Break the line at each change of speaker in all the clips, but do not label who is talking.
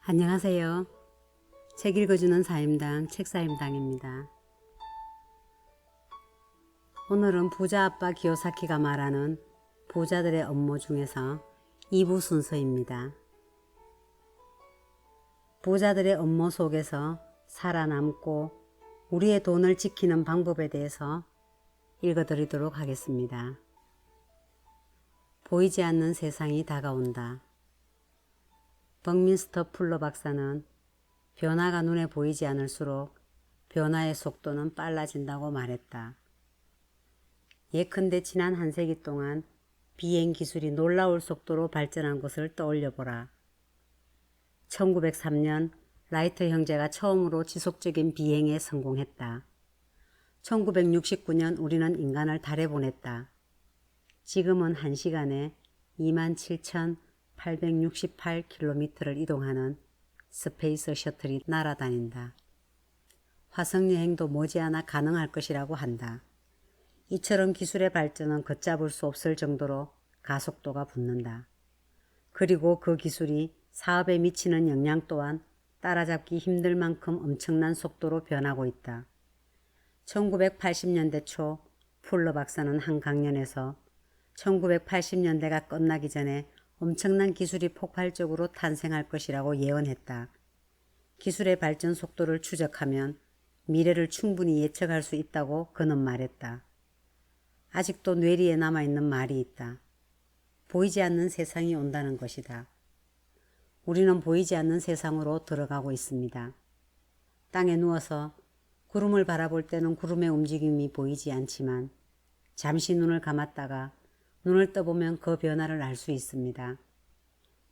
안녕하세요. 책 읽어주는 사임당 책사임당입니다. 오늘은 부자 아빠 기요사키가 말하는 부자들의 업무 중에서 2부 순서입니다. 부자들의 업무 속에서 살아남고 우리의 돈을 지키는 방법에 대해서 읽어드리도록 하겠습니다. 보이지 않는 세상이 다가온다. 벅민스터 풀러 박사는 변화가 눈에 보이지 않을수록 변화의 속도는 빨라진다고 말했다. 예컨대 지난 한 세기 동안 비행 기술이 놀라울 속도로 발전한 것을 떠올려보라. 1903년 라이트 형제가 처음으로 지속적인 비행에 성공했다. 1969년 우리는 인간을 달에 보냈다. 지금은 1시간에 27,868km를 이동하는 스페이스 셔틀이 날아다닌다. 화성여행도 머지않아 가능할 것이라고 한다. 이처럼 기술의 발전은 걷잡을 수 없을 정도로 가속도가 붙는다. 그리고 그 기술이 사업에 미치는 영향 또한 따라잡기 힘들 만큼 엄청난 속도로 변하고 있다. 1980년대 초 풀러 박사는 한 강연에서 1980년대가 끝나기 전에 엄청난 기술이 폭발적으로 탄생할 것이라고 예언했다. 기술의 발전 속도를 추적하면 미래를 충분히 예측할 수 있다고 그는 말했다. 아직도 뇌리에 남아있는 말이 있다. 보이지 않는 세상이 온다는 것이다. 우리는 보이지 않는 세상으로 들어가고 있습니다. 땅에 누워서 구름을 바라볼 때는 구름의 움직임이 보이지 않지만 잠시 눈을 감았다가 눈을 떠보면 그 변화를 알 수 있습니다.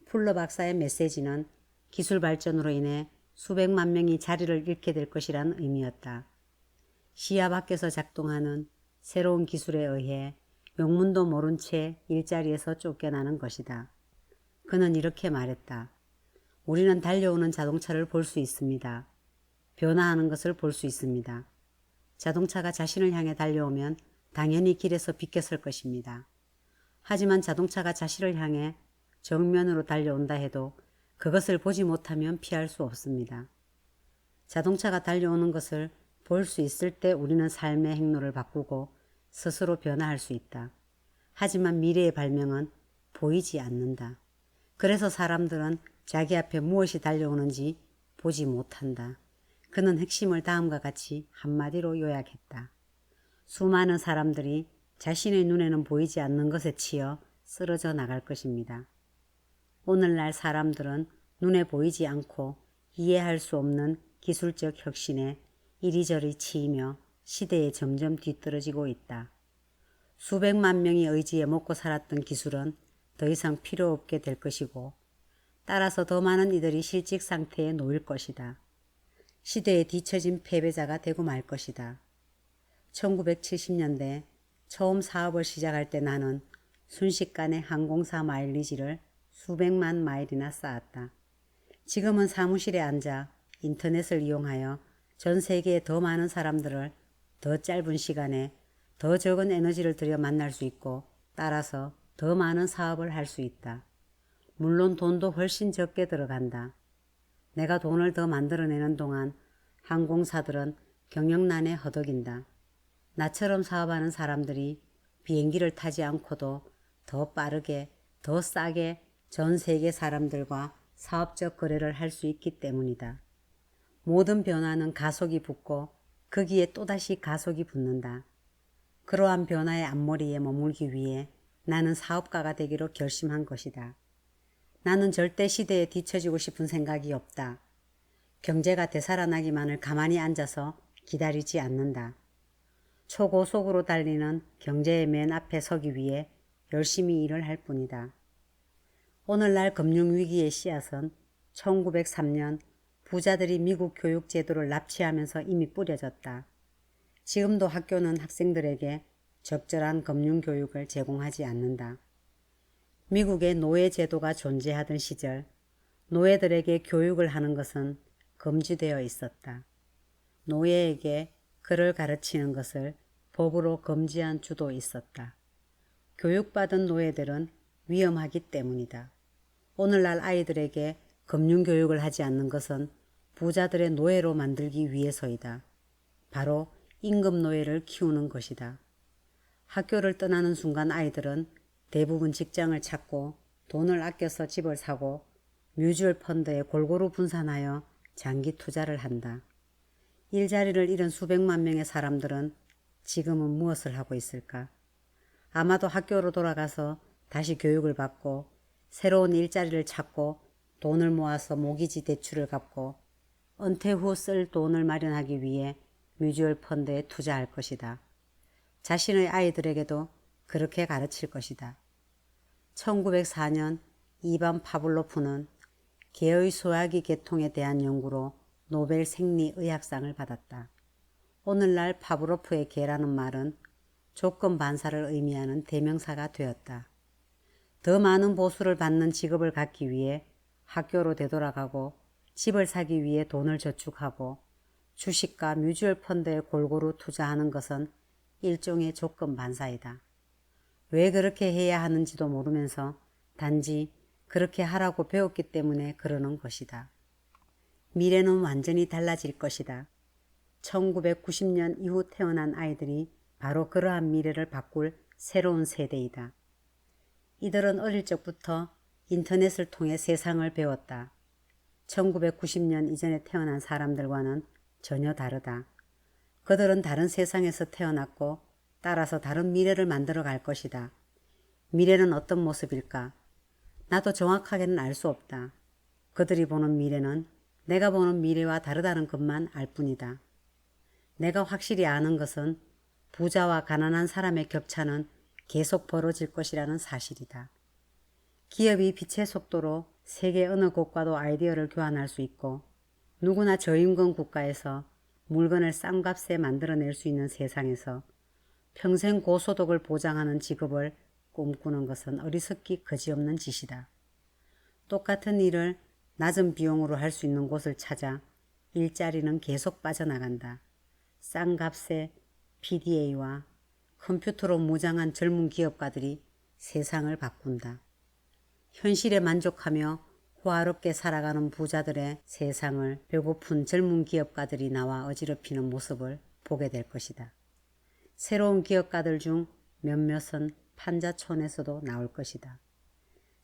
풀러 박사의 메시지는 기술 발전으로 인해 수백만 명이 자리를 잃게 될 것이란 의미였다. 시야 밖에서 작동하는 새로운 기술에 의해 영문도 모른 채 일자리에서 쫓겨나는 것이다. 그는 이렇게 말했다. 우리는 달려오는 자동차를 볼 수 있습니다. 변화하는 것을 볼 수 있습니다. 자동차가 자신을 향해 달려오면 당연히 길에서 비켜설 것입니다. 하지만 자동차가 자신을 향해 정면으로 달려온다 해도 그것을 보지 못하면 피할 수 없습니다. 자동차가 달려오는 것을 볼 수 있을 때 우리는 삶의 행로를 바꾸고 스스로 변화할 수 있다. 하지만 미래의 발명은 보이지 않는다. 그래서 사람들은 자기 앞에 무엇이 달려오는지 보지 못한다. 그는 핵심을 다음과 같이 한마디로 요약했다. 수많은 사람들이 자신의 눈에는 보이지 않는 것에 치여 쓰러져 나갈 것입니다. 오늘날 사람들은 눈에 보이지 않고 이해할 수 없는 기술적 혁신에 이리저리 치이며 시대에 점점 뒤떨어지고 있다. 수백만 명의 의지에 먹고 살았던 기술은 더 이상 필요 없게 될 것이고 따라서 더 많은 이들이 실직 상태에 놓일 것이다. 시대에 뒤처진 패배자가 되고 말 것이다. 1970년대 처음 사업을 시작할 때 나는 순식간에 항공사 마일리지를 수백만 마일이나 쌓았다. 지금은 사무실에 앉아 인터넷을 이용하여 전 세계의 더 많은 사람들을 더 짧은 시간에 더 적은 에너지를 들여 만날 수 있고 따라서 더 많은 사업을 할 수 있다. 물론 돈도 훨씬 적게 들어간다. 내가 돈을 더 만들어내는 동안 항공사들은 경영난에 허덕인다. 나처럼 사업하는 사람들이 비행기를 타지 않고도 더 빠르게, 더 싸게 전 세계 사람들과 사업적 거래를 할 수 있기 때문이다. 모든 변화는 가속이 붙고 거기에 또다시 가속이 붙는다. 그러한 변화의 앞머리에 머물기 위해 나는 사업가가 되기로 결심한 것이다. 나는 절대 시대에 뒤처지고 싶은 생각이 없다. 경제가 되살아나기만을 가만히 앉아서 기다리지 않는다. 초고속으로 달리는 경제의 맨 앞에 서기 위해 열심히 일을 할 뿐이다. 오늘날 금융위기의 씨앗은 1903년 부자들이 미국 교육 제도를 납치하면서 이미 뿌려졌다. 지금도 학교는 학생들에게 적절한 금융교육을 제공하지 않는다. 미국의 노예 제도가 존재하던 시절 노예들에게 교육을 하는 것은 금지되어 있었다. 노예에게 글을 가르치는 것을 법으로 금지한 주도 있었다. 교육받은 노예들은 위험하기 때문이다. 오늘날 아이들에게 금융교육을 하지 않는 것은 부자들의 노예로 만들기 위해서이다. 바로 임금노예를 키우는 것이다. 학교를 떠나는 순간 아이들은 대부분 직장을 찾고 돈을 아껴서 집을 사고 뮤추얼 펀드에 골고루 분산하여 장기 투자를 한다. 일자리를 잃은 수백만 명의 사람들은 지금은 무엇을 하고 있을까? 아마도 학교로 돌아가서 다시 교육을 받고 새로운 일자리를 찾고 돈을 모아서 모기지 대출을 갚고 은퇴 후 쓸 돈을 마련하기 위해 뮤추얼 펀드에 투자할 것이다. 자신의 아이들에게도 그렇게 가르칠 것이다. 1904년 이반 파블로프는 개의 소화기 계통에 대한 연구로 노벨 생리의학상을 받았다. 오늘날 파브로프의 개라는 말은 조건 반사를 의미하는 대명사가 되었다. 더 많은 보수를 받는 직업을 갖기 위해 학교로 되돌아가고 집을 사기 위해 돈을 저축하고 주식과 뮤추얼 펀드에 골고루 투자하는 것은 일종의 조건 반사이다. 왜 그렇게 해야 하는지도 모르면서 단지 그렇게 하라고 배웠기 때문에 그러는 것이다. 미래는 완전히 달라질 것이다. 1990년 이후 태어난 아이들이 바로 그러한 미래를 바꿀 새로운 세대이다. 이들은 어릴 적부터 인터넷을 통해 세상을 배웠다. 1990년 이전에 태어난 사람들과는 전혀 다르다. 그들은 다른 세상에서 태어났고 따라서 다른 미래를 만들어 갈 것이다. 미래는 어떤 모습일까? 나도 정확하게는 알 수 없다. 그들이 보는 미래는 내가 보는 미래와 다르다는 것만 알 뿐이다. 내가 확실히 아는 것은 부자와 가난한 사람의 격차는 계속 벌어질 것이라는 사실이다. 기업이 빛의 속도로 세계 어느 곳과도 아이디어를 교환할 수 있고 누구나 저임금 국가에서 물건을 싼 값에 만들어낼 수 있는 세상에서 평생 고소득을 보장하는 직업을 꿈꾸는 것은 어리석기 그지없는 짓이다. 똑같은 일을 낮은 비용으로 할 수 있는 곳을 찾아 일자리는 계속 빠져나간다. 싼 값에 PDA와 컴퓨터로 무장한 젊은 기업가들이 세상을 바꾼다. 현실에 만족하며 호화롭게 살아가는 부자들의 세상을 배고픈 젊은 기업가들이 나와 어지럽히는 모습을 보게 될 것이다. 새로운 기업가들 중 몇몇은 판자촌에서도 나올 것이다.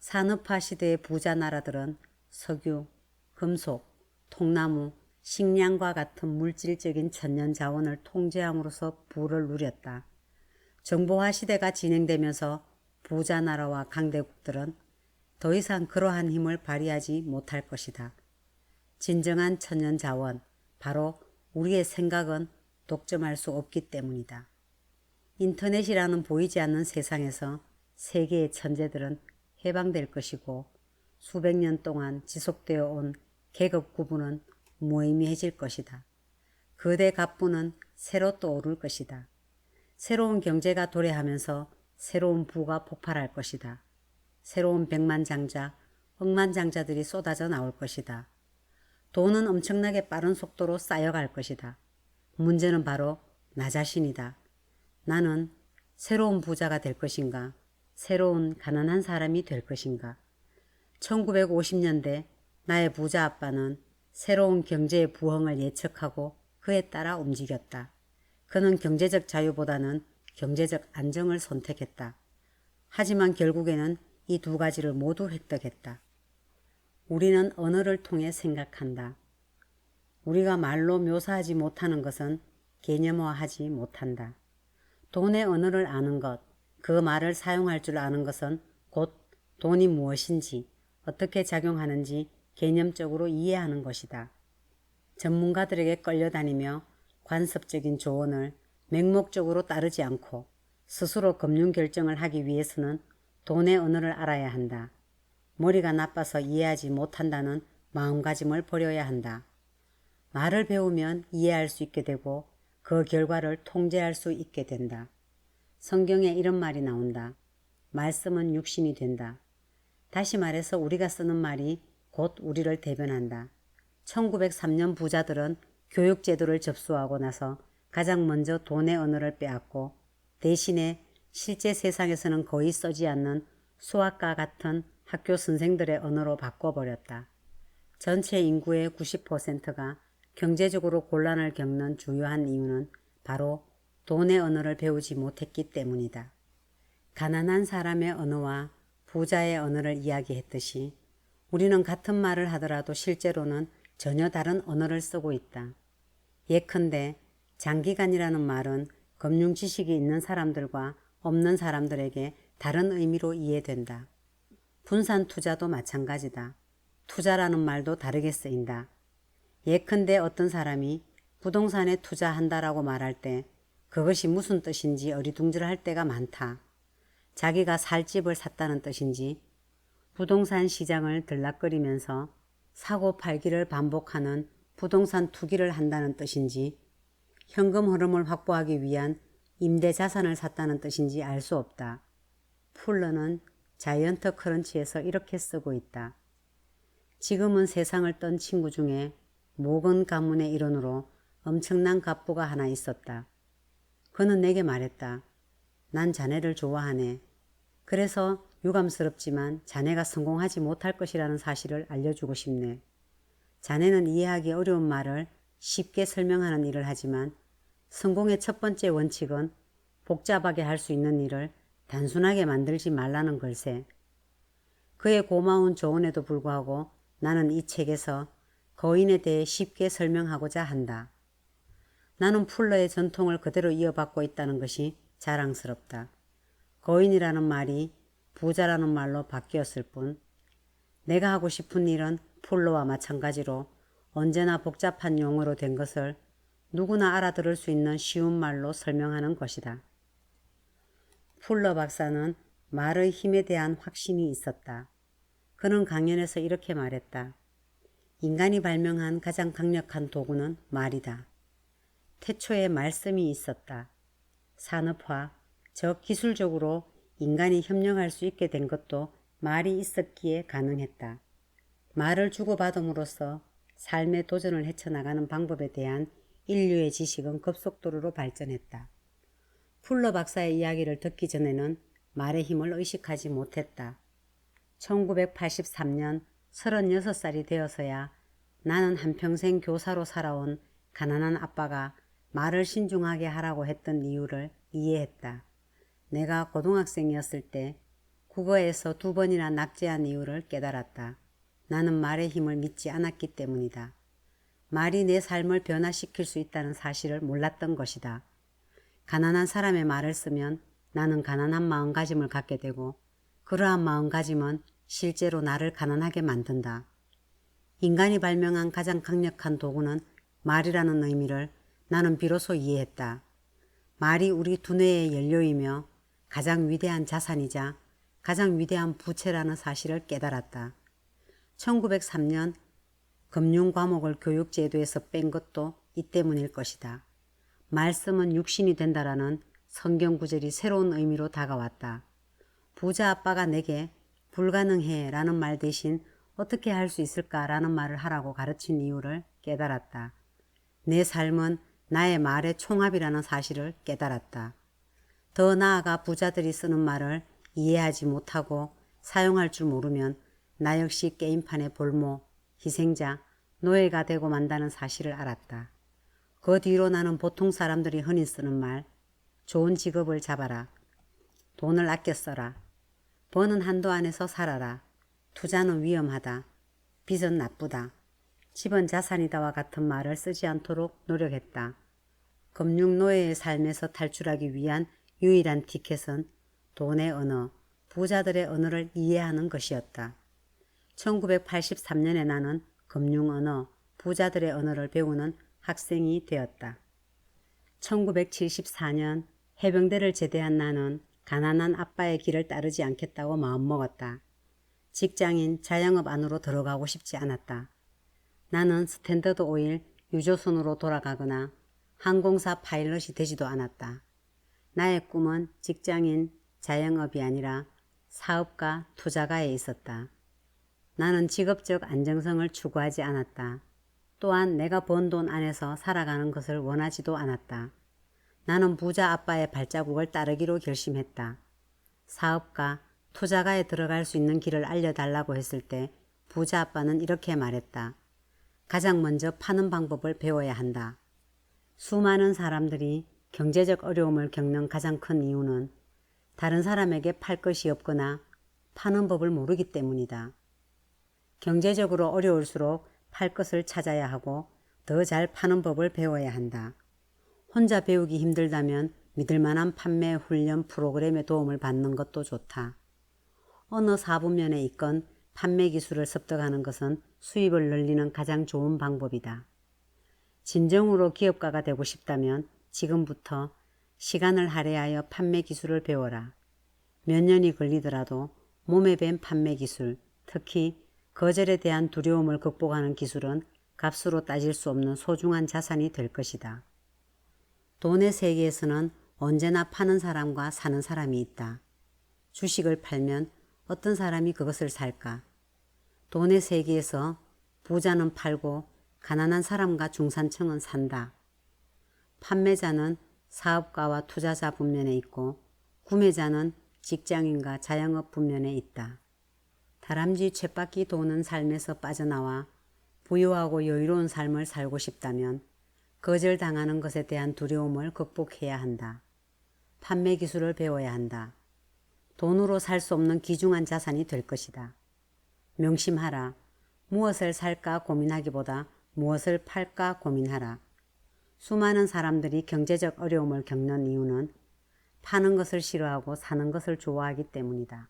산업화 시대의 부자 나라들은 석유, 금속, 통나무, 식량과 같은 물질적인 천년 자원을 통제함으로써 부를 누렸다. 정보화 시대가 진행되면서 부자 나라와 강대국들은 더 이상 그러한 힘을 발휘하지 못할 것이다. 진정한 천년 자원, 바로 우리의 생각은 독점할 수 없기 때문이다. 인터넷이라는 보이지 않는 세상에서 세계의 천재들은 해방될 것이고 수백 년 동안 지속되어 온 계급 구분은 무의미해질 것이다. 거대 갑부는 새로 떠오를 것이다. 새로운 경제가 도래하면서 새로운 부가 폭발할 것이다. 새로운 백만장자, 억만장자들이 쏟아져 나올 것이다. 돈은 엄청나게 빠른 속도로 쌓여갈 것이다. 문제는 바로 나 자신이다. 나는 새로운 부자가 될 것인가? 새로운 가난한 사람이 될 것인가? 1950년대 나의 부자 아빠는 새로운 경제의 부흥을 예측하고 그에 따라 움직였다. 그는 경제적 자유보다는 경제적 안정을 선택했다. 하지만 결국에는 이 두 가지를 모두 획득했다. 우리는 언어를 통해 생각한다. 우리가 말로 묘사하지 못하는 것은 개념화하지 못한다. 돈의 언어를 아는 것, 그 말을 사용할 줄 아는 것은 곧 돈이 무엇인지, 어떻게 작용하는지 개념적으로 이해하는 것이다. 전문가들에게 끌려다니며 관습적인 조언을 맹목적으로 따르지 않고 스스로 금융 결정을 하기 위해서는 돈의 언어를 알아야 한다. 머리가 나빠서 이해하지 못한다는 마음가짐을 버려야 한다. 말을 배우면 이해할 수 있게 되고 그 결과를 통제할 수 있게 된다. 성경에 이런 말이 나온다. 말씀은 육신이 된다. 다시 말해서 우리가 쓰는 말이 곧 우리를 대변한다. 1903년 부자들은 교육제도를 접수하고 나서 가장 먼저 돈의 언어를 빼앗고 대신에 실제 세상에서는 거의 쓰지 않는 수학과 같은 학교 선생들의 언어로 바꿔버렸다. 전체 인구의 90%가 경제적으로 곤란을 겪는 주요한 이유는 바로 돈의 언어를 배우지 못했기 때문이다. 가난한 사람의 언어와 부자의 언어를 이야기했듯이 우리는 같은 말을 하더라도 실제로는 전혀 다른 언어를 쓰고 있다. 예컨대 장기간이라는 말은 금융 지식이 있는 사람들과 없는 사람들에게 다른 의미로 이해된다. 분산 투자도 마찬가지다. 투자라는 말도 다르게 쓰인다. 예컨대 어떤 사람이 부동산에 투자한다라고 말할 때 그것이 무슨 뜻인지 어리둥절할 때가 많다. 자기가 살 집을 샀다는 뜻인지, 부동산 시장을 들락거리면서 사고 팔기를 반복하는 부동산 투기를 한다는 뜻인지, 현금 흐름을 확보하기 위한 임대 자산을 샀다는 뜻인지 알 수 없다. 풀러는 자이언트 크런치에서 이렇게 쓰고 있다. 지금은 세상을 떤 친구 중에 모건 가문의 일원으로 엄청난 갑부가 하나 있었다. 그는 내게 말했다. 난 자네를 좋아하네. 그래서 유감스럽지만 자네가 성공하지 못할 것이라는 사실을 알려주고 싶네. 자네는 이해하기 어려운 말을 쉽게 설명하는 일을 하지만 성공의 첫 번째 원칙은 복잡하게 할 수 있는 일을 단순하게 만들지 말라는 걸세. 그의 고마운 조언에도 불구하고 나는 이 책에서 거인에 대해 쉽게 설명하고자 한다. 나는 풀러의 전통을 그대로 이어받고 있다는 것이 자랑스럽다. 거인이라는 말이 부자라는 말로 바뀌었을 뿐 내가 하고 싶은 일은 풀러와 마찬가지로 언제나 복잡한 용어로 된 것을 누구나 알아들을 수 있는 쉬운 말로 설명하는 것이다. 풀러 박사는 말의 힘에 대한 확신이 있었다. 그는 강연에서 이렇게 말했다. 인간이 발명한 가장 강력한 도구는 말이다. 태초에 말씀이 있었다. 산업화, 즉 기술적으로 인간이 협력할 수 있게 된 것도 말이 있었기에 가능했다. 말을 주고받음으로써 삶의 도전을 헤쳐나가는 방법에 대한 인류의 지식은 급속도로 발전했다. 풀러 박사의 이야기를 듣기 전에는 말의 힘을 의식하지 못했다. 1983년 36살이 되어서야 나는 한평생 교사로 살아온 가난한 아빠가 말을 신중하게 하라고 했던 이유를 이해했다. 내가 고등학생이었을 때 국어에서 2번이나 낙제한 이유를 깨달았다. 나는 말의 힘을 믿지 않았기 때문이다. 말이 내 삶을 변화시킬 수 있다는 사실을 몰랐던 것이다. 가난한 사람의 말을 쓰면 나는 가난한 마음가짐을 갖게 되고 그러한 마음가짐은 실제로 나를 가난하게 만든다. 인간이 발명한 가장 강력한 도구는 말이라는 의미를 나는 비로소 이해했다. 말이 우리 두뇌의 연료이며 가장 위대한 자산이자 가장 위대한 부채라는 사실을 깨달았다. 1903년 금융 과목을 교육제도에서 뺀 것도 이 때문일 것이다. 말씀은 육신이 된다라는 성경 구절이 새로운 의미로 다가왔다. 부자 아빠가 내게 불가능해 라는 말 대신 어떻게 할 수 있을까 라는 말을 하라고 가르친 이유를 깨달았다. 내 삶은 나의 말의 총합이라는 사실을 깨달았다. 더 나아가 부자들이 쓰는 말을 이해하지 못하고 사용할 줄 모르면 나 역시 게임판의 볼모, 희생자, 노예가 되고 만다는 사실을 알았다. 그 뒤로 나는 보통 사람들이 흔히 쓰는 말, 좋은 직업을 잡아라, 돈을 아껴 써라, 버는 한도 안에서 살아라, 투자는 위험하다, 빚은 나쁘다, 집은 자산이다와 같은 말을 쓰지 않도록 노력했다. 금융노예의 삶에서 탈출하기 위한 유일한 티켓은 돈의 언어, 부자들의 언어를 이해하는 것이었다. 1983년에 나는 금융 언어, 부자들의 언어를 배우는 학생이 되었다. 1974년 해병대를 제대한 나는 가난한 아빠의 길을 따르지 않겠다고 마음먹었다. 직장인 자영업 안으로 들어가고 싶지 않았다. 나는 스탠더드 오일 유조선으로 돌아가거나 항공사 파일럿이 되지도 않았다. 나의 꿈은 직장인 자영업이 아니라 사업가, 투자가에 있었다. 나는 직업적 안정성을 추구하지 않았다. 또한 내가 번 돈 안에서 살아가는 것을 원하지도 않았다. 나는 부자 아빠의 발자국을 따르기로 결심했다. 사업가, 투자가에 들어갈 수 있는 길을 알려달라고 했을 때 부자 아빠는 이렇게 말했다. 가장 먼저 파는 방법을 배워야 한다. 수많은 사람들이 경제적 어려움을 겪는 가장 큰 이유는 다른 사람에게 팔 것이 없거나 파는 법을 모르기 때문이다. 경제적으로 어려울수록 팔 것을 찾아야 하고 더 잘 파는 법을 배워야 한다. 혼자 배우기 힘들다면 믿을 만한 판매 훈련 프로그램의 도움을 받는 것도 좋다. 어느 사분면에 있건 판매 기술을 습득하는 것은 수입을 늘리는 가장 좋은 방법이다. 진정으로 기업가가 되고 싶다면 지금부터 시간을 할애하여 판매 기술을 배워라. 몇 년이 걸리더라도 몸에 밴 판매 기술, 특히 거절에 대한 두려움을 극복하는 기술은 값으로 따질 수 없는 소중한 자산이 될 것이다. 돈의 세계에서는 언제나 파는 사람과 사는 사람이 있다. 주식을 팔면 어떤 사람이 그것을 살까? 돈의 세계에서 부자는 팔고 가난한 사람과 중산층은 산다. 판매자는 사업가와 투자자 분면에 있고 구매자는 직장인과 자영업 분면에 있다. 다람쥐 쳇바퀴 도는 삶에서 빠져나와 부유하고 여유로운 삶을 살고 싶다면 거절당하는 것에 대한 두려움을 극복해야 한다. 판매 기술을 배워야 한다. 돈으로 살 수 없는 귀중한 자산이 될 것이다. 명심하라. 무엇을 살까 고민하기보다 무엇을 팔까 고민하라. 수많은 사람들이 경제적 어려움을 겪는 이유는 파는 것을 싫어하고 사는 것을 좋아하기 때문이다.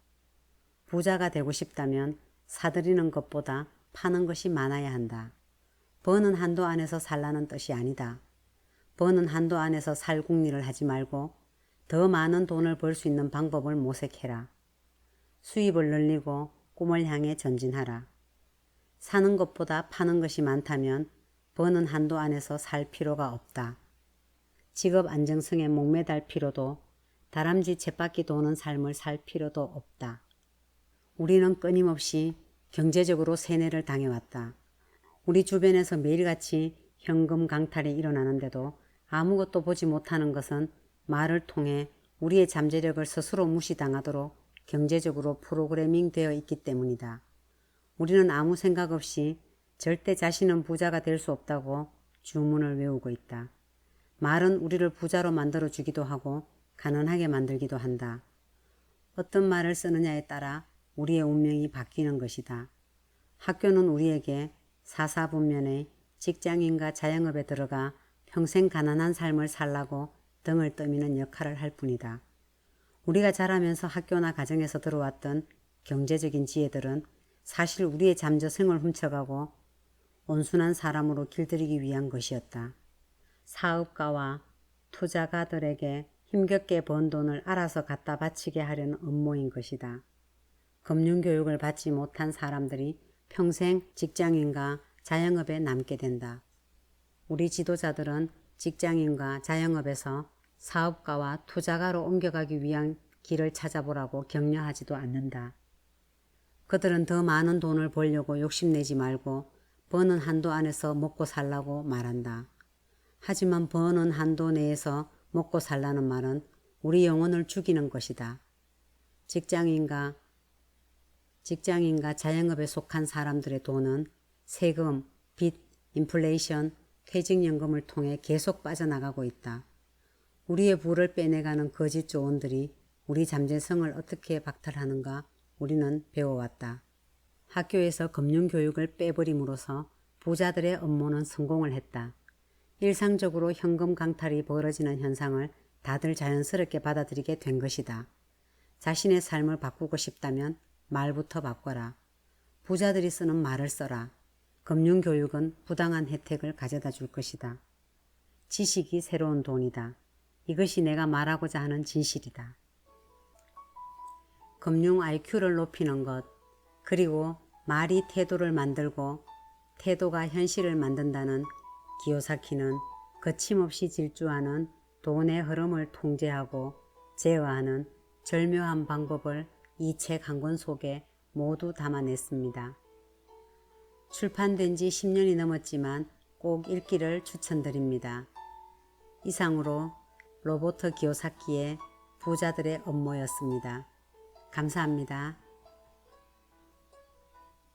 부자가 되고 싶다면 사들이는 것보다 파는 것이 많아야 한다. 버는 한도 안에서 살라는 뜻이 아니다. 버는 한도 안에서 살궁리를 하지 말고 더 많은 돈을 벌 수 있는 방법을 모색해라. 수입을 늘리고 꿈을 향해 전진하라. 사는 것보다 파는 것이 많다면 버는 한도 안에서 살 필요가 없다. 직업 안정성에 목매달 필요도 다람쥐 쳇바퀴 도는 삶을 살 필요도 없다. 우리는 끊임없이 경제적으로 세뇌를 당해왔다. 우리 주변에서 매일같이 현금 강탈이 일어나는데도 아무것도 보지 못하는 것은 말을 통해 우리의 잠재력을 스스로 무시당하도록 경제적으로 프로그래밍 되어 있기 때문이다. 우리는 아무 생각 없이 절대 자신은 부자가 될 수 없다고 주문을 외우고 있다. 말은 우리를 부자로 만들어주기도 하고 가난하게 만들기도 한다. 어떤 말을 쓰느냐에 따라 우리의 운명이 바뀌는 것이다. 학교는 우리에게 사사분면에 직장인과 자영업에 들어가 평생 가난한 삶을 살라고 등을 떠미는 역할을 할 뿐이다. 우리가 자라면서 학교나 가정에서 들어왔던 경제적인 지혜들은 사실 우리의 잠재성을 훔쳐가고 온순한 사람으로 길들이기 위한 것이었다. 사업가와 투자가들에게 힘겹게 번 돈을 알아서 갖다 바치게 하려는 음모인 것이다. 금융교육을 받지 못한 사람들이 평생 직장인과 자영업에 남게 된다. 우리 지도자들은 직장인과 자영업에서 사업가와 투자가로 옮겨가기 위한 길을 찾아보라고 격려하지도 않는다. 그들은 더 많은 돈을 벌려고 욕심내지 말고 버는 한도 안에서 먹고 살라고 말한다. 하지만 버는 한도 내에서 먹고 살라는 말은 우리 영혼을 죽이는 것이다. 직장인과 자영업에 속한 사람들의 돈은 세금, 빚, 인플레이션, 퇴직연금을 통해 계속 빠져나가고 있다. 우리의 부를 빼내가는 거짓 조언들이 우리 잠재성을 어떻게 박탈하는가 우리는 배워왔다. 학교에서 금융교육을 빼버림으로써 부자들의 업무는 성공을 했다. 일상적으로 현금 강탈이 벌어지는 현상을 다들 자연스럽게 받아들이게 된 것이다. 자신의 삶을 바꾸고 싶다면 말부터 바꿔라. 부자들이 쓰는 말을 써라. 금융교육은 부당한 혜택을 가져다 줄 것이다. 지식이 새로운 돈이다. 이것이 내가 말하고자 하는 진실이다. 금융 IQ를 높이는 것, 그리고 말이 태도를 만들고 태도가 현실을 만든다는 기요사키는 거침없이 질주하는 돈의 흐름을 통제하고 제어하는 절묘한 방법을 이 책 한 권 속에 모두 담아냈습니다. 출판된 지 10년이 넘었지만 꼭 읽기를 추천드립니다. 이상으로 로버트 기요사키의 부자들의 업무였습니다. 감사합니다.